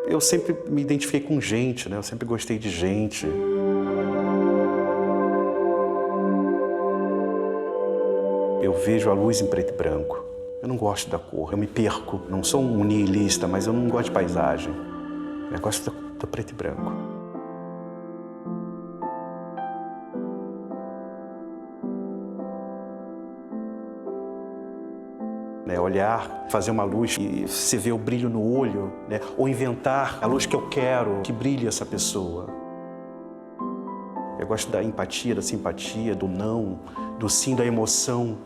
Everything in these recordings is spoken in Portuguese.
Eu sempre me identifiquei com gente, né? Eu sempre gostei de gente. Eu vejo a luz em preto e branco. Eu não gosto da cor, eu me perco. Não sou um niilista, mas eu não gosto de paisagem. Eu gosto do preto e branco. Né, olhar, fazer uma luz e você vê o brilho no olho, né? Ou inventar a luz que eu quero, que brilhe essa pessoa. Eu gosto da empatia, da simpatia, do não, do sim, da emoção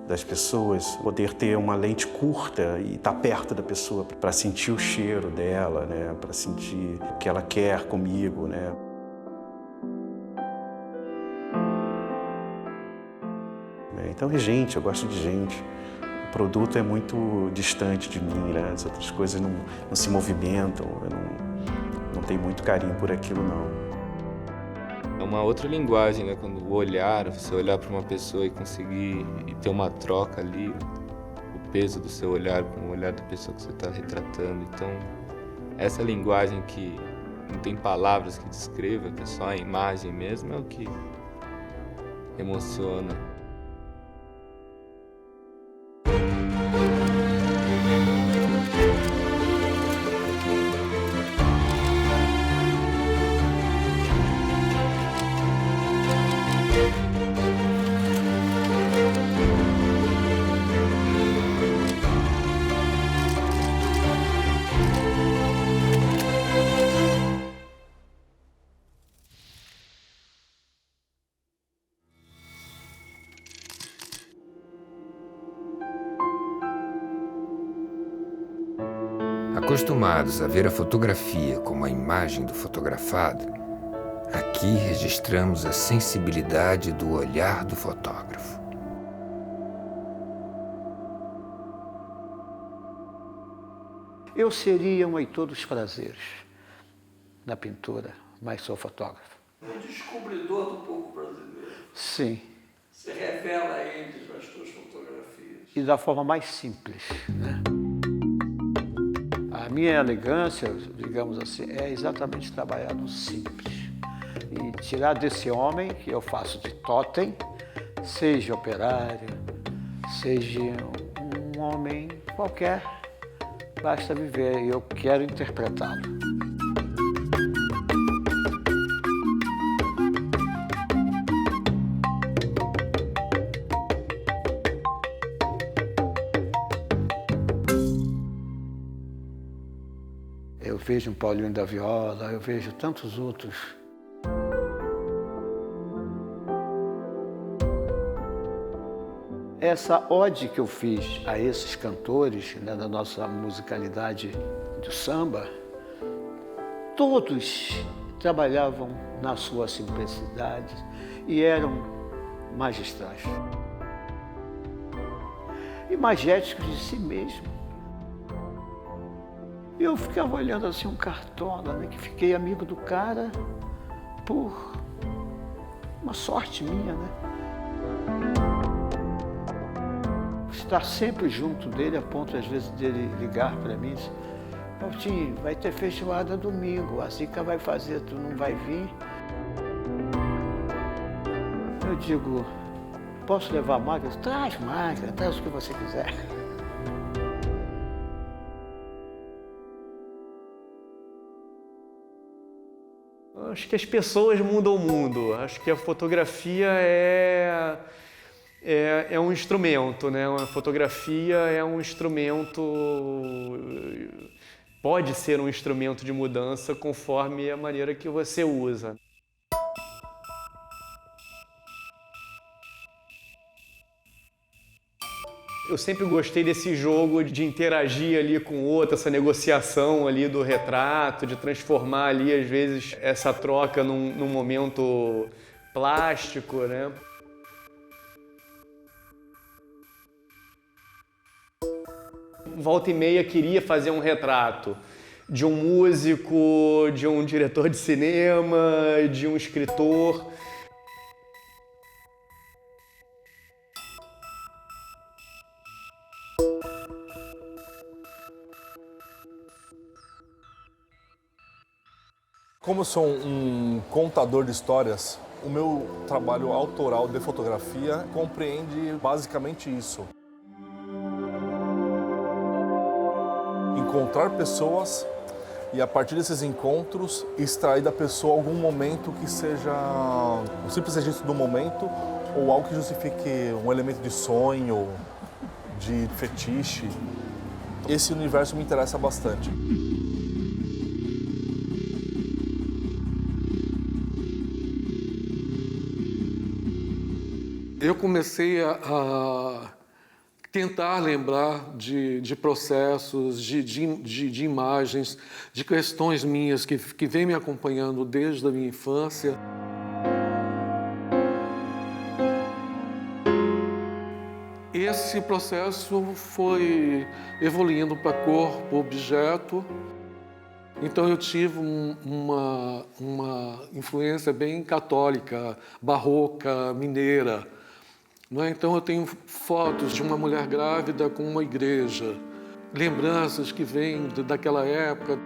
das pessoas. Poder ter uma lente curta e estar perto da pessoa para sentir o cheiro dela, né? Para sentir o que ela quer comigo, né? Então é gente, eu gosto de gente. O produto é muito distante de mim, né? As outras coisas não se movimentam, eu não tenho muito carinho por aquilo, não. É uma outra linguagem, né? Quando o olhar, você olhar para uma pessoa e conseguir e ter uma troca ali, o peso do seu olhar com o olhar da pessoa que você está retratando. Então, essa linguagem que não tem palavras que descreva, que é só a imagem mesmo, é o que emociona. Acostumados a ver a fotografia como a imagem do fotografado, aqui registramos a sensibilidade do olhar do fotógrafo. Eu seria um Heitor dos Prazeres na pintura, mas sou fotógrafo. Um descobridor do povo brasileiro. Sim. Você revela a eles as suas fotografias. E da forma mais simples, né? A minha elegância, digamos assim, é exatamente trabalhar no simples. E tirar desse homem, que eu faço de totem, seja operário, seja um homem qualquer, basta viver e eu quero interpretá-lo. Eu vejo um Paulinho da Viola, eu vejo tantos outros. Essa ode que eu fiz a esses cantores, né, da nossa musicalidade do samba, todos trabalhavam na sua simplicidade e eram magistrais. E magéticos de si mesmo. E eu ficava olhando assim um cartola, né, que fiquei amigo do cara por uma sorte minha, né? Estar sempre junto dele, a ponto às vezes dele ligar para mim e dizer: Pautinho, vai ter feijoada domingo, a Zica vai fazer, tu não vai vir? Eu digo: posso levar máquina? Traz máquina, traz o que você quiser. Acho que as pessoas mudam o mundo. Acho que a fotografia é um instrumento, né? A fotografia é um instrumento, pode ser um instrumento de mudança conforme a maneira que você usa. Eu sempre gostei desse jogo de interagir ali com o outro, essa negociação ali do retrato, de transformar ali, às vezes, essa troca num momento plástico, né? Volta e meia queria fazer um retrato de um músico, de um diretor de cinema, de um escritor. Como eu sou um contador de histórias, o meu trabalho autoral de fotografia compreende basicamente isso. Encontrar pessoas e, a partir desses encontros, extrair da pessoa algum momento que seja um simples registro do momento ou algo que justifique um elemento de sonho, de fetiche. Esse universo me interessa bastante. Eu comecei a tentar lembrar de processos, de imagens, de questões minhas que vêm me acompanhando desde a minha infância. Esse processo foi evoluindo para corpo, objeto. Então eu tive uma influência bem católica, barroca, mineira. Então eu tenho fotos de uma mulher grávida com uma igreja, lembranças que vêm daquela época,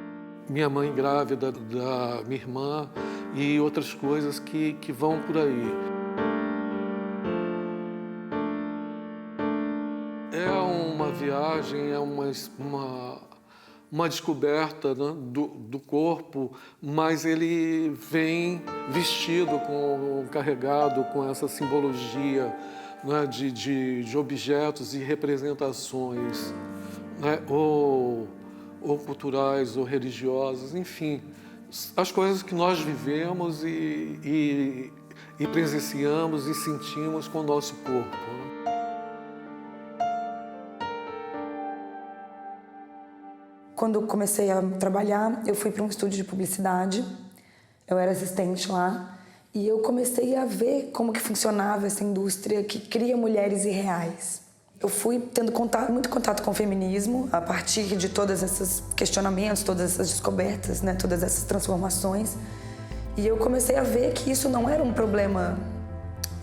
minha mãe grávida da minha irmã e outras coisas que vão por aí. É uma viagem, é uma descoberta, né, do corpo, mas ele vem vestido, carregado com essa simbologia, né, de objetos e representações, né, ou culturais ou religiosas, enfim, as coisas que nós vivemos e presenciamos e sentimos com o nosso corpo. Quando eu comecei a trabalhar, eu fui para um estúdio de publicidade, eu era assistente lá, e eu comecei a ver como que funcionava essa indústria que cria mulheres irreais. Eu fui tendo muito contato com o feminismo, a partir de todos esses questionamentos, todas essas descobertas, né, todas essas transformações, e eu comecei a ver que isso não era um problema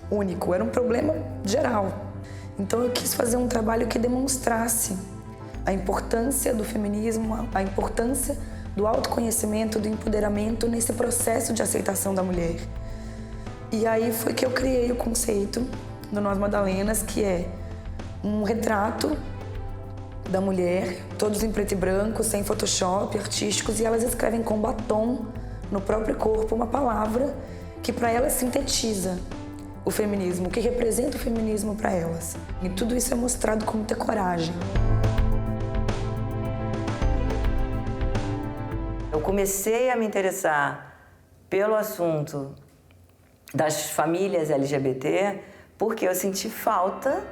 único, era um problema geral. Então eu quis fazer um trabalho que demonstrasse a importância do feminismo, a importância do autoconhecimento, do empoderamento nesse processo de aceitação da mulher. E aí foi que eu criei o conceito do Nós Madalenas, que é um retrato da mulher, todos em preto e branco, sem Photoshop, artísticos, e elas escrevem com batom no próprio corpo uma palavra que para elas sintetiza o feminismo, que representa o feminismo para elas. E tudo isso é mostrado com muita coragem. Eu comecei a me interessar pelo assunto das famílias LGBT porque eu senti falta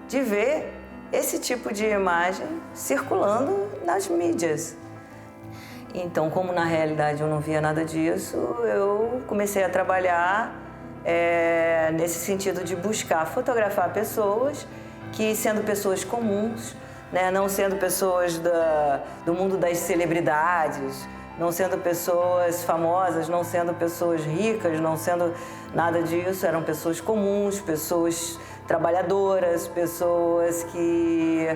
de ver esse tipo de imagem circulando nas mídias. Então, como na realidade eu não via nada disso, eu comecei a trabalhar nesse sentido de buscar fotografar pessoas que, sendo pessoas comuns, né, não sendo pessoas do mundo das celebridades, não sendo pessoas famosas, não sendo pessoas ricas, não sendo nada disso, eram pessoas comuns, pessoas trabalhadoras, pessoas que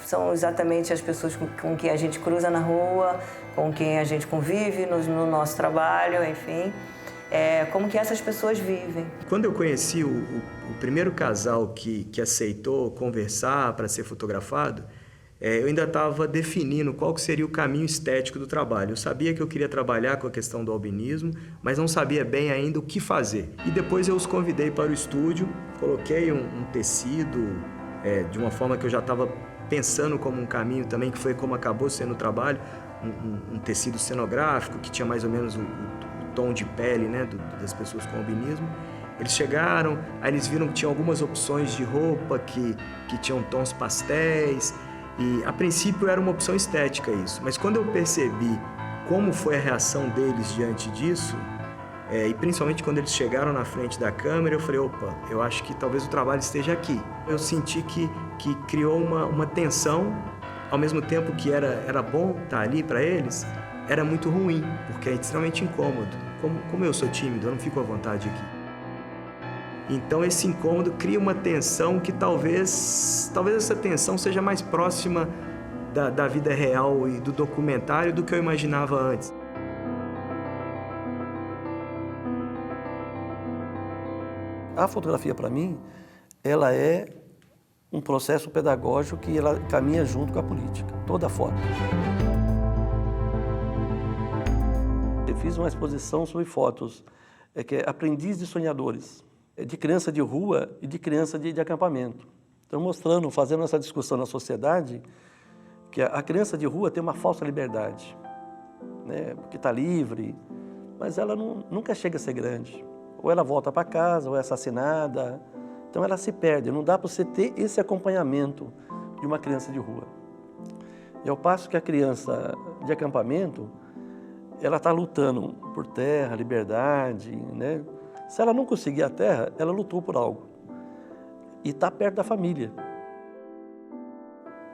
são exatamente as pessoas com quem a gente cruza na rua, com quem a gente convive no nosso trabalho, enfim. Como que essas pessoas vivem. Quando eu conheci o primeiro casal que aceitou conversar para ser fotografado, eu ainda estava definindo qual que seria o caminho estético do trabalho. Eu sabia que eu queria trabalhar com a questão do albinismo, mas não sabia bem ainda o que fazer. E depois eu os convidei para o estúdio, coloquei um tecido de uma forma que eu já estava pensando como um caminho também, que foi como acabou sendo o trabalho, um tecido cenográfico que tinha mais ou menos o tom de pele, né, das pessoas com albinismo. Eles chegaram, aí eles viram que tinha algumas opções de roupa que tinham tons pastéis, e a princípio era uma opção estética isso, mas quando eu percebi como foi a reação deles diante disso, e principalmente quando eles chegaram na frente da câmera, eu falei, opa, eu acho que talvez o trabalho esteja aqui. Eu senti que criou uma tensão, ao mesmo tempo que era bom estar ali para eles, era muito ruim, porque é extremamente incômodo. Como eu sou tímido, eu não fico à vontade aqui. Então esse incômodo cria uma tensão que talvez essa tensão seja mais próxima da vida real e do documentário do que eu imaginava antes. A fotografia, para mim, ela é um processo pedagógico que ela caminha junto com a política, toda a foto. Eu fiz uma exposição sobre fotos, que é Aprendiz de Sonhadores, de criança de rua e de criança de acampamento. Então, mostrando, fazendo essa discussão na sociedade, que a criança de rua tem uma falsa liberdade, né? Porque está livre, mas ela nunca chega a ser grande. Ou ela volta para casa, ou é assassinada. Então ela se perde, não dá para você ter esse acompanhamento de uma criança de rua. E ao passo que a criança de acampamento, ela está lutando por terra, liberdade, né? Se ela não conseguir a terra, ela lutou por algo. E está perto da família.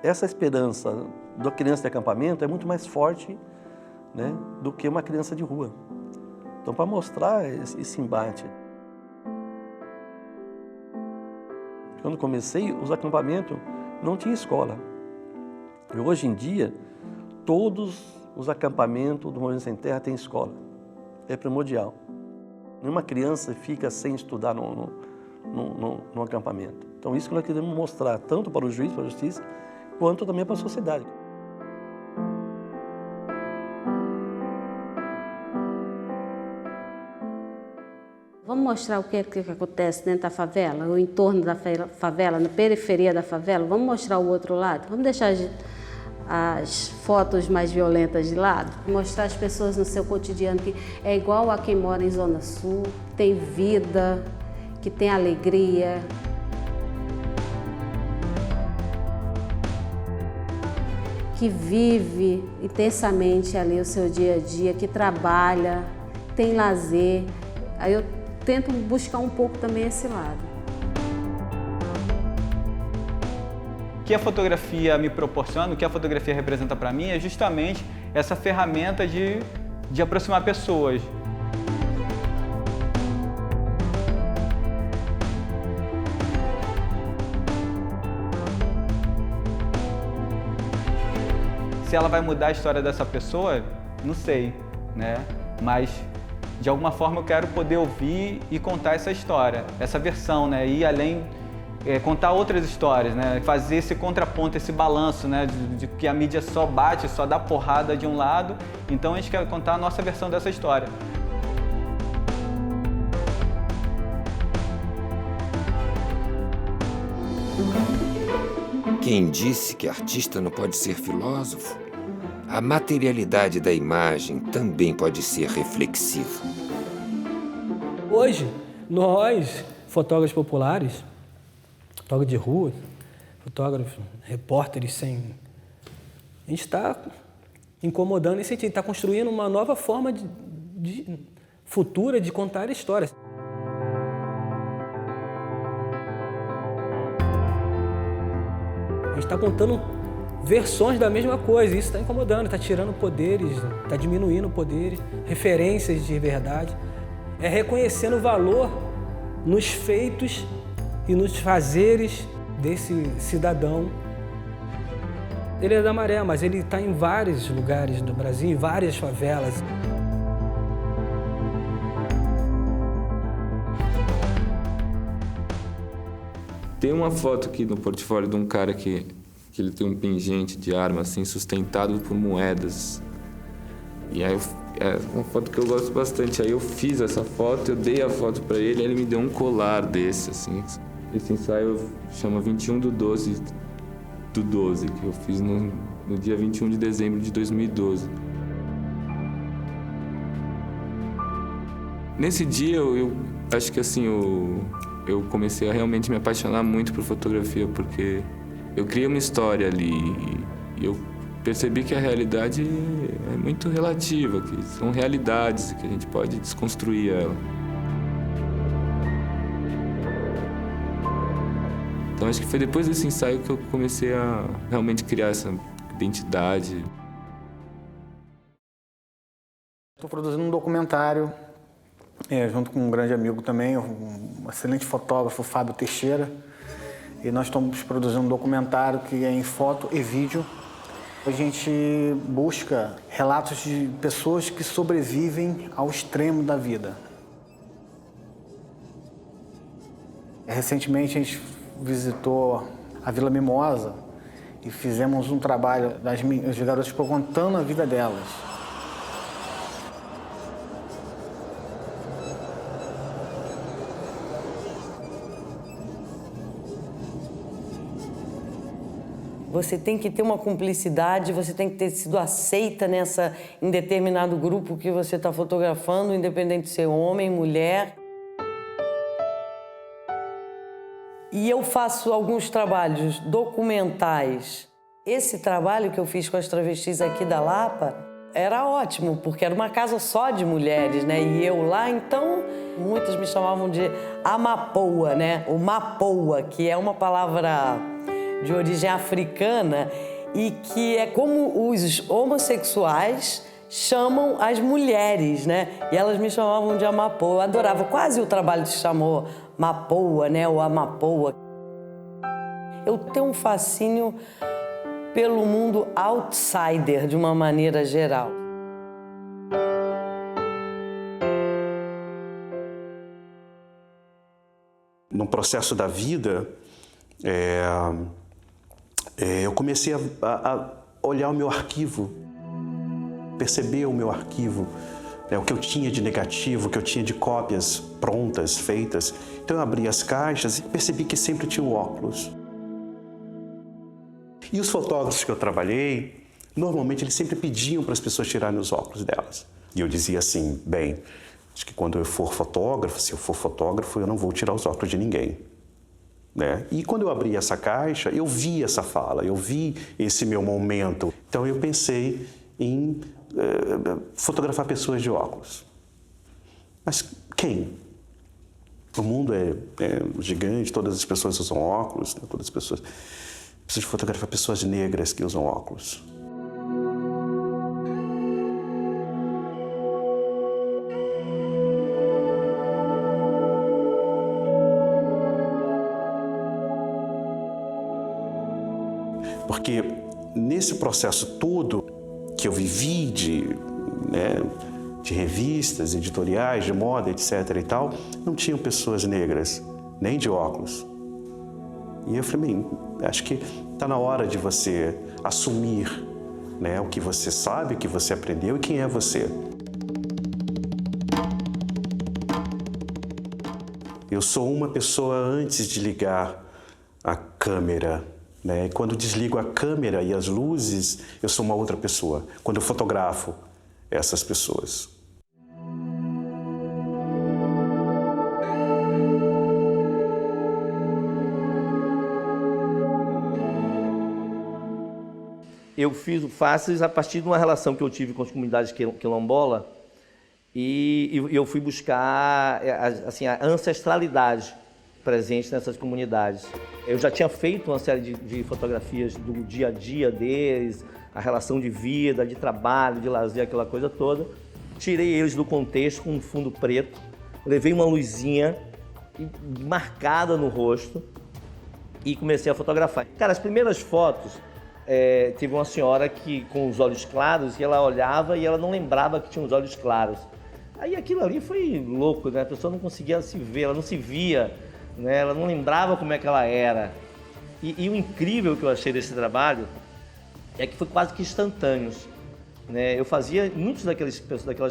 Essa esperança da criança de acampamento é muito mais forte, né, do que uma criança de rua. Então, para mostrar esse embate. Quando comecei, os acampamentos não tinham escola. E hoje em dia, todos os acampamentos do Movimento Sem Terra têm escola. É primordial. Nenhuma criança fica sem estudar no acampamento. Então, isso que nós queremos mostrar, tanto para o juiz, para a justiça, quanto também para a sociedade. Vamos mostrar o que acontece dentro da favela, o entorno da favela, na periferia da favela. Vamos mostrar o outro lado? Vamos deixar as fotos mais violentas de lado? Mostrar as pessoas no seu cotidiano, que é igual a quem mora em Zona Sul, que tem vida, que tem alegria. Que vive intensamente ali o seu dia a dia, que trabalha, tem lazer. Aí eu tento buscar um pouco também esse lado. O que a fotografia me proporciona, o que a fotografia representa para mim é justamente essa ferramenta de aproximar pessoas. Se ela vai mudar a história dessa pessoa, não sei, né? Mas de alguma forma eu quero poder ouvir e contar essa história, essa versão, né? Ir além, contar outras histórias, né? Fazer esse contraponto, esse balanço, né? De que a mídia só bate, só dá porrada de um lado. Então a gente quer contar a nossa versão dessa história. Quem disse que artista não pode ser filósofo? A materialidade da imagem também pode ser reflexiva. Hoje, nós, fotógrafos populares, fotógrafos de rua, fotógrafos, repórteres a gente está incomodando nesse sentido, está construindo uma nova forma futura de contar histórias. A gente está contando versões da mesma coisa, isso está incomodando, está tirando poderes, está diminuindo poderes, referências de verdade. É reconhecendo o valor nos feitos e nos fazeres desse cidadão. Ele é da Maré, mas ele está em vários lugares do Brasil, em várias favelas. Tem uma foto aqui no portfólio de um cara que ele tem um pingente de arma assim, sustentado por moedas. E aí é uma foto que eu gosto bastante. Aí eu fiz essa foto, eu dei a foto para ele, aí ele me deu um colar desse, assim. Esse ensaio chama 21/12/12, que eu fiz no dia 21 de dezembro de 2012. Nesse dia eu acho que assim, eu comecei a realmente me apaixonar muito por fotografia, porque eu criei uma história ali e eu percebi que a realidade é muito relativa, que são realidades e que a gente pode desconstruir ela. Então acho que foi depois desse ensaio que eu comecei a realmente criar essa identidade. Estou produzindo um documentário junto com um grande amigo também, um excelente fotógrafo, Fábio Teixeira. E nós estamos produzindo um documentário que é em foto e vídeo. A gente busca relatos de pessoas que sobrevivem ao extremo da vida. Recentemente a gente visitou a Vila Mimosa e fizemos um trabalho das garotas contando a vida delas. Você tem que ter uma cumplicidade, você tem que ter sido aceita em determinado grupo que você está fotografando, independente de ser homem, mulher. E eu faço alguns trabalhos documentais. Esse trabalho que eu fiz com as travestis aqui da Lapa era ótimo, porque era uma casa só de mulheres, né? E eu lá, então, muitas me chamavam de Amapoa, né? O Mapoa, que é uma palavra de origem africana e que é como os homossexuais chamam as mulheres, né? E elas me chamavam de Amapoa. Eu adorava, quase o trabalho se chamou Mapoa, né? Ou Amapoa. Eu tenho um fascínio pelo mundo outsider, de uma maneira geral. No processo da vida, eu comecei a olhar o meu arquivo, perceber o meu arquivo, o que eu tinha de negativo, o que eu tinha de cópias prontas, feitas. Então eu abri as caixas e percebi que sempre tinha o óculos. E os fotógrafos que eu trabalhei, normalmente eles sempre pediam para as pessoas tirarem os óculos delas. E eu dizia assim, bem, acho que quando eu for fotógrafo, se eu for fotógrafo, eu não vou tirar os óculos de ninguém. Né? E quando eu abri essa caixa, eu vi essa fala, eu vi esse meu momento. Então eu pensei em fotografar pessoas de óculos. Mas quem? O mundo é gigante, todas as pessoas usam óculos, né? Todas as pessoas. Preciso fotografar pessoas negras que usam óculos. Porque nesse processo todo que eu vivi de revistas, editoriais, de moda, etc. e tal, não tinham pessoas negras, nem de óculos. E eu falei, bem, acho que está na hora de você assumir, né, o que você sabe, o que você aprendeu e quem é você. Eu sou uma pessoa antes de ligar a câmera. Né? E quando desligo a câmera e as luzes, eu sou uma outra pessoa. Quando eu fotografo essas pessoas. Eu fiz o Faces a partir de uma relação que eu tive com as comunidades quilombola e eu fui buscar assim, a ancestralidade presente nessas comunidades. Eu já tinha feito uma série de fotografias do dia a dia deles, a relação de vida, de trabalho, de lazer, aquela coisa toda. Tirei eles do contexto com um fundo preto, levei uma luzinha marcada no rosto e comecei a fotografar. Cara, as primeiras fotos, teve uma senhora que com os olhos claros e ela olhava e ela não lembrava que tinha os olhos claros. Aí aquilo ali foi louco, né? A pessoa não conseguia se ver, ela não se via, né? Ela não lembrava como é que ela era. E o incrível que eu achei desse trabalho é que foi quase que instantâneo, né? Eu fazia, muitas daquelas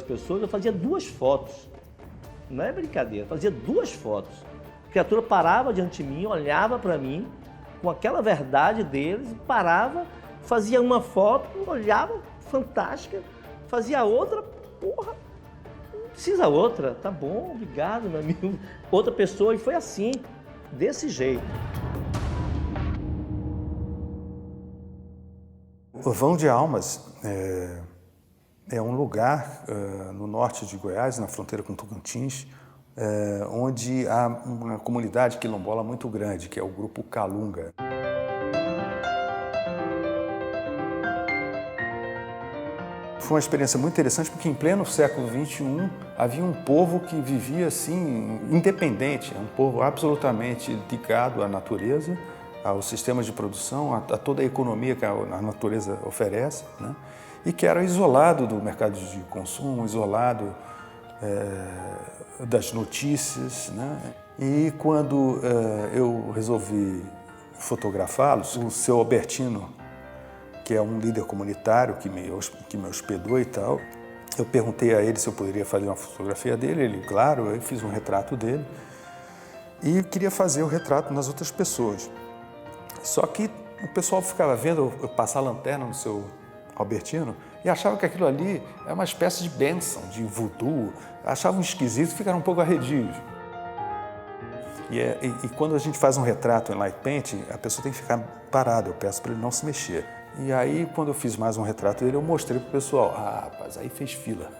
pessoas, eu fazia 2 fotos. Não é brincadeira, fazia 2 fotos. A criatura parava diante de mim, olhava para mim, com aquela verdade deles, parava, fazia uma foto, olhava, fantástica, fazia outra, porra, não precisa outra, tá bom, obrigado, meu amigo. Outra pessoa, e foi assim, desse jeito. O Vão de Almas é um lugar no norte de Goiás, na fronteira com Tocantins, onde há uma comunidade quilombola muito grande, que é o Grupo Calunga. Foi uma experiência muito interessante porque em pleno século XXI havia um povo que vivia assim, independente, um povo absolutamente ligado à natureza, aos sistemas de produção, a toda a economia que a natureza oferece, né? E que era isolado do mercado de consumo, isolado das notícias, né? E quando eu resolvi fotografá-los, o seu Albertino, que é um líder comunitário que me hospedou e tal, eu perguntei a ele se eu poderia fazer uma fotografia dele. Ele, claro, eu fiz um retrato dele e queria fazer o retrato nas outras pessoas. Só que o pessoal ficava vendo eu passar a lanterna no seu Albertino e achava que aquilo ali é uma espécie de bênção, de voodoo. Achavam esquisito e ficaram um pouco arredios. E quando a gente faz um retrato em light paint, a pessoa tem que ficar parada, eu peço para ele não se mexer. E aí, quando eu fiz mais um retrato dele, eu mostrei para o pessoal. Ah, rapaz, aí fez fila.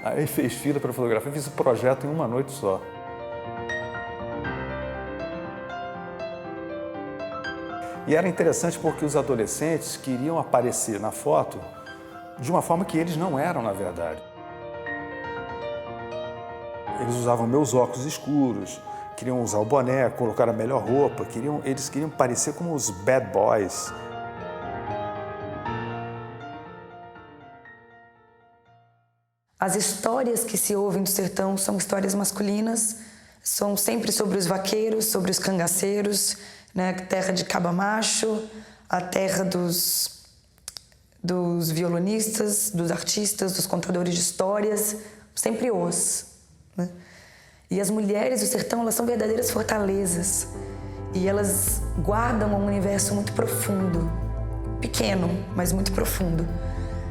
Aí fez fila para fotografar, eu fiz o projeto em uma noite só. E era interessante porque os adolescentes queriam aparecer na foto de uma forma que eles não eram, na verdade. Eles usavam meus óculos escuros, queriam usar o boné, colocar a melhor roupa, eles queriam parecer como os bad boys. As histórias que se ouvem do sertão são histórias masculinas, são sempre sobre os vaqueiros, sobre os cangaceiros, né? A terra de Caba Macho, a terra dos violonistas, dos artistas, dos contadores de histórias, sempre né? E as mulheres do sertão, elas são verdadeiras fortalezas e elas guardam um universo muito profundo, pequeno, mas muito profundo.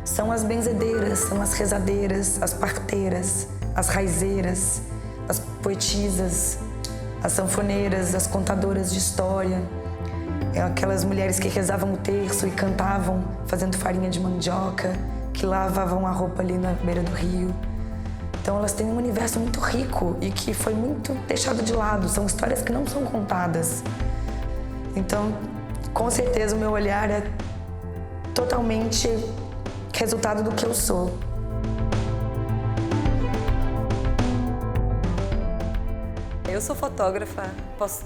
São as benzedeiras, são as rezadeiras, as parteiras, as raizeiras, as poetisas, as sanfoneiras, as contadoras de história. Aquelas mulheres que rezavam o terço e cantavam fazendo farinha de mandioca, que lavavam a roupa ali na beira do rio. Então elas têm um universo muito rico e que foi muito deixado de lado. São histórias que não são contadas. Então, com certeza, o meu olhar é totalmente resultado do que eu sou. Eu sou fotógrafa,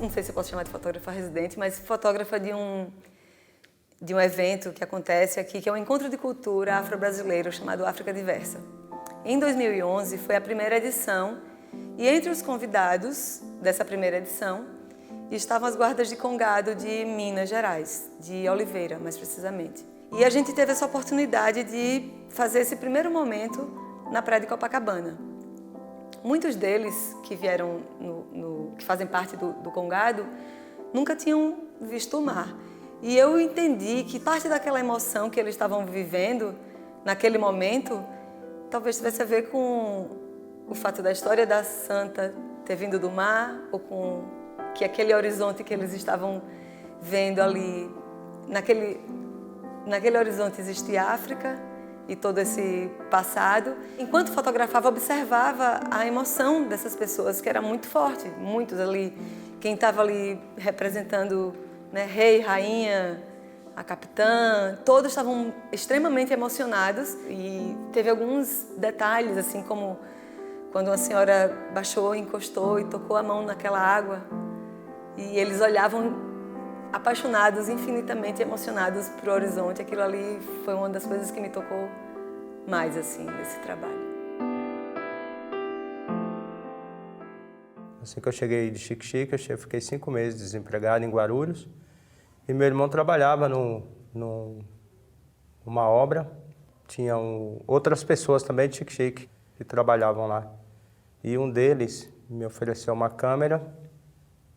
não sei se eu posso chamar de fotógrafa residente, mas fotógrafa de um evento que acontece aqui, que é um encontro de cultura afro-brasileiro chamado África Diversa. Em 2011 foi a primeira edição e entre os convidados dessa primeira edição estavam as guardas de Congado de Minas Gerais, de Oliveira, mais precisamente. E a gente teve essa oportunidade de fazer esse primeiro momento na praia de Copacabana. Muitos deles que vieram, que fazem parte do Congado, nunca tinham visto o mar. E eu entendi que parte daquela emoção que eles estavam vivendo naquele momento talvez tivesse a ver com o fato da história da santa ter vindo do mar, ou com que aquele horizonte que eles estavam vendo ali, naquele horizonte existia África e todo esse passado. Enquanto fotografava, observava a emoção dessas pessoas, que era muito forte, muitos ali, quem estava ali representando, né, rei, rainha, a capitã, todos estavam extremamente emocionados e teve alguns detalhes, assim como quando uma senhora baixou, encostou e tocou a mão naquela água e eles olhavam apaixonados, infinitamente emocionados para o horizonte. Aquilo ali foi uma das coisas que me tocou mais, assim, nesse trabalho. Assim que eu cheguei de Xique-Xique, eu fiquei 5 meses desempregado em Guarulhos. E meu irmão trabalhava numa obra. Tinham outras pessoas também de Xique-Xique que trabalhavam lá. E um deles me ofereceu uma câmera.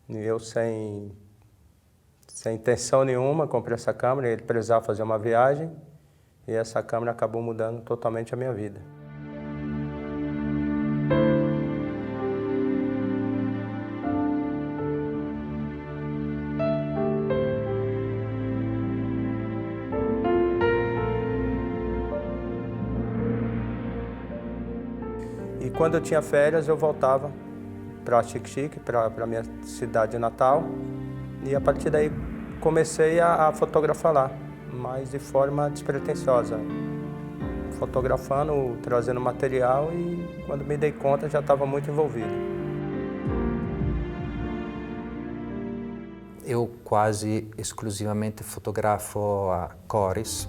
E eu, sem intenção nenhuma, comprei essa câmera. Ele precisava fazer uma viagem. E essa câmera acabou mudando totalmente a minha vida. E quando eu tinha férias, eu voltava para Xique-Xique, para a minha cidade natal. E a partir daí comecei a fotografar lá, mas de forma despretensiosa. Fotografando, trazendo material e quando me dei conta já estava muito envolvido. Eu quase exclusivamente fotografo a cores,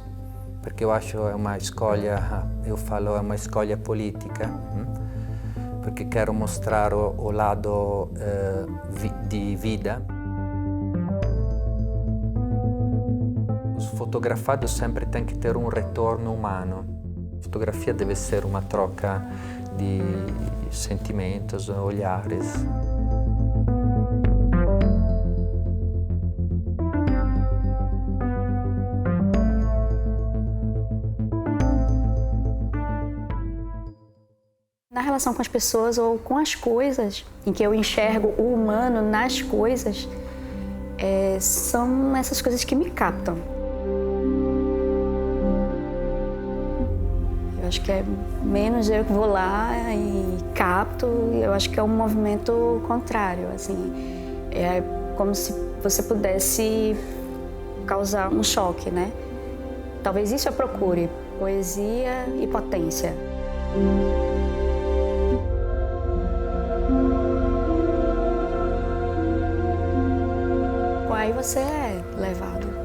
porque eu acho é uma escolha, eu falo é uma escolha política. porque quero mostrar o lado de vida. Os fotografados sempre têm que ter um retorno humano. A fotografia deve ser uma troca de sentimentos, olhares. Na relação com as pessoas ou com as coisas, em que eu enxergo o humano nas coisas, são essas coisas que me captam. Eu acho que é menos eu que vou lá e capto, eu acho que é um movimento contrário, assim. É como se você pudesse causar um choque, né? Talvez isso eu procure, poesia e potência. Aí você é levado